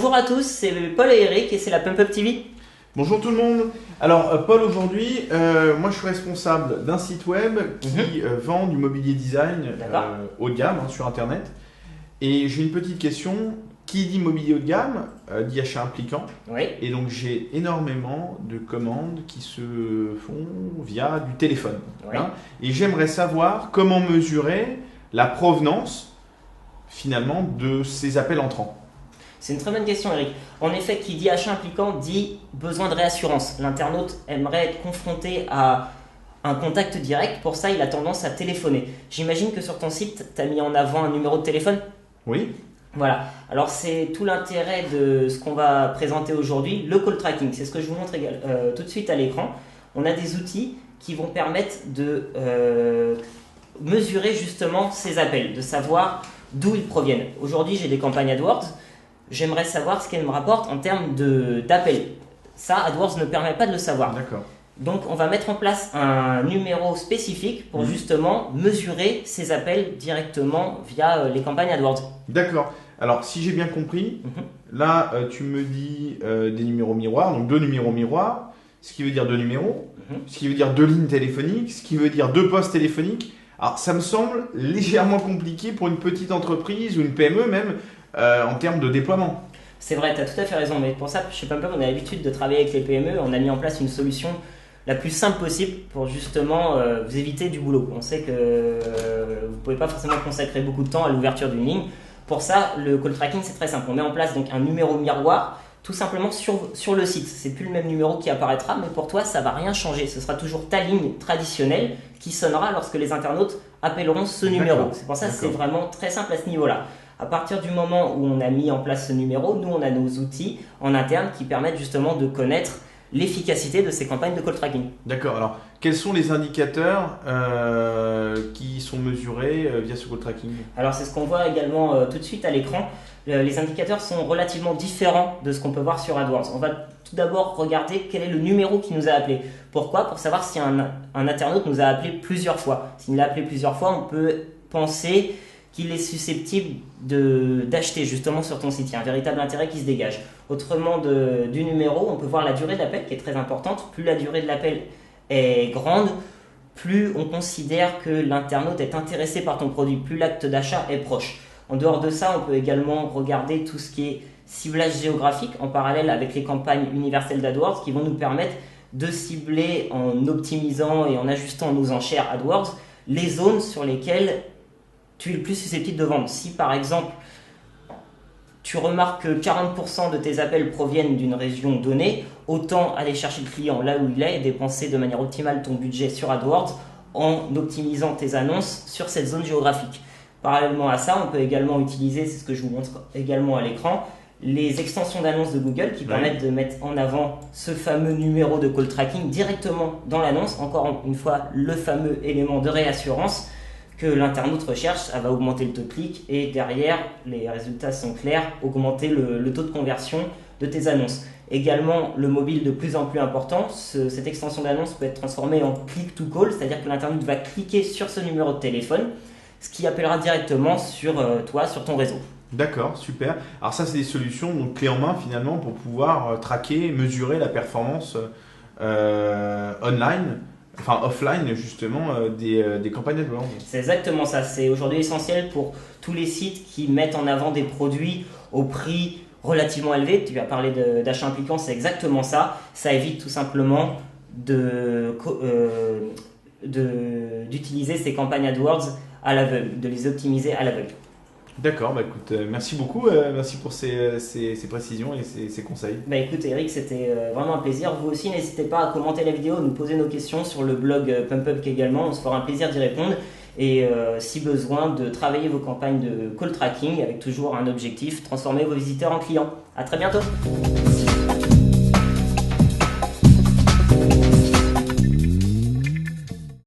Bonjour à tous, c'est Paul et Eric et c'est la Pump Up TV. Bonjour tout le monde. Alors Paul, aujourd'hui, moi je suis responsable d'un site web qui vend du mobilier design haut de gamme sur internet. Et j'ai une petite question. Qui dit mobilier haut de gamme dit achat impliquant. Oui. Et donc j'ai énormément de commandes qui se font via du téléphone. Oui. Et j'aimerais savoir comment mesurer la provenance finalement de ces appels entrants. C'est une très bonne question, Eric. En effet, qui dit achat impliquant dit besoin de réassurance. L'internaute aimerait être confronté à un contact direct. Pour ça, il a tendance à téléphoner. J'imagine que sur ton site, tu as mis en avant un numéro de téléphone. Oui. Voilà. Alors, c'est tout l'intérêt de ce qu'on va présenter aujourd'hui, le call tracking. C'est ce que je vous montre tout de suite à l'écran. On a des outils qui vont permettre de mesurer justement ces appels, de savoir d'où ils proviennent. Aujourd'hui, j'ai des campagnes AdWords. J'aimerais savoir ce qu'elle me rapporte en termes d'appels. Ça, AdWords ne permet pas de le savoir. D'accord. Donc, on va mettre en place un numéro spécifique pour justement mesurer ces appels directement via les campagnes AdWords. D'accord. Alors, si j'ai bien compris, là, tu me dis des numéros miroirs, donc 2 numéros miroirs, ce qui veut dire 2 numéros, ce qui veut dire 2 lignes téléphoniques, ce qui veut dire 2 postes téléphoniques. Alors, ça me semble légèrement compliqué pour une petite entreprise ou une PME même, en termes de déploiement. C'est vrai, tu as tout à fait raison, mais pour ça, chez Pump Up, on a l'habitude de travailler avec les PME. On a mis en place une solution la plus simple possible pour justement vous éviter du boulot. On sait que vous ne pouvez pas forcément consacrer beaucoup de temps à l'ouverture d'une ligne. Pour ça, le call tracking, c'est très simple. On met en place donc un numéro miroir tout simplement sur le site. C'est plus le même numéro qui apparaîtra, mais pour toi, ça ne va rien changer. Ce sera toujours ta ligne traditionnelle qui sonnera lorsque les internautes appelleront ce numéro. C'est pour ça que c'est vraiment très simple à ce niveau-là. À partir du moment où on a mis en place ce numéro, nous, on a nos outils en interne qui permettent justement de connaître l'efficacité de ces campagnes de call tracking. D'accord. Alors, quels sont les indicateurs qui sont mesurés via ce call tracking? Alors, c'est ce qu'on voit également tout de suite à l'écran. Les indicateurs sont relativement différents de ce qu'on peut voir sur AdWords. On va tout d'abord regarder quel est le numéro qui nous a appelé. Pourquoi? Pour savoir si un internaute nous a appelé plusieurs fois. S'il l'a appelé plusieurs fois, on peut penser qu'il est susceptible d'acheter justement sur ton site. Il y a un véritable intérêt qui se dégage. Autrement du numéro, on peut voir la durée de l'appel qui est très importante. Plus la durée de l'appel est grande, plus on considère que l'internaute est intéressé par ton produit, plus l'acte d'achat est proche. En dehors de ça, on peut également regarder tout ce qui est ciblage géographique en parallèle avec les campagnes universelles d'AdWords qui vont nous permettre de cibler en optimisant et en ajustant nos enchères AdWords les zones sur lesquelles tu es le plus susceptible de vendre. Si par exemple, tu remarques que 40% de tes appels proviennent d'une région donnée, autant aller chercher le client là où il est et dépenser de manière optimale ton budget sur AdWords en optimisant tes annonces sur cette zone géographique. Parallèlement à ça, on peut également utiliser, c'est ce que je vous montre également à l'écran, les extensions d'annonces de Google qui permettent de mettre en avant ce fameux numéro de call tracking directement dans l'annonce. Encore une fois, le fameux élément de réassurance que l'internaute recherche, ça va augmenter le taux de clic et derrière, les résultats sont clairs, augmenter le taux de conversion de tes annonces. Également, le mobile de plus en plus important, cette extension d'annonce peut être transformée en click to call, c'est-à-dire que l'internaute va cliquer sur ce numéro de téléphone, ce qui appellera directement sur toi, sur ton réseau. D'accord, super. Alors ça, c'est des solutions donc clés en main finalement pour pouvoir traquer, mesurer la performance online, enfin offline justement des campagnes AdWords. C'est exactement ça. C'est aujourd'hui essentiel pour tous les sites qui mettent en avant des produits au prix relativement élevé. Tu as parlé d'achat impliquant, c'est exactement ça. Ça évite tout simplement d'utiliser ces campagnes AdWords à l'aveugle, de les optimiser à l'aveugle. D'accord, bah écoute, merci beaucoup, merci pour ces précisions et ces conseils. Bah écoute Eric, c'était vraiment un plaisir. Vous aussi, n'hésitez pas à commenter la vidéo, nous poser nos questions sur le blog Pump Up également, on se fera un plaisir d'y répondre. Et si besoin, de travailler vos campagnes de call tracking avec toujours un objectif, transformer vos visiteurs en clients. À très bientôt.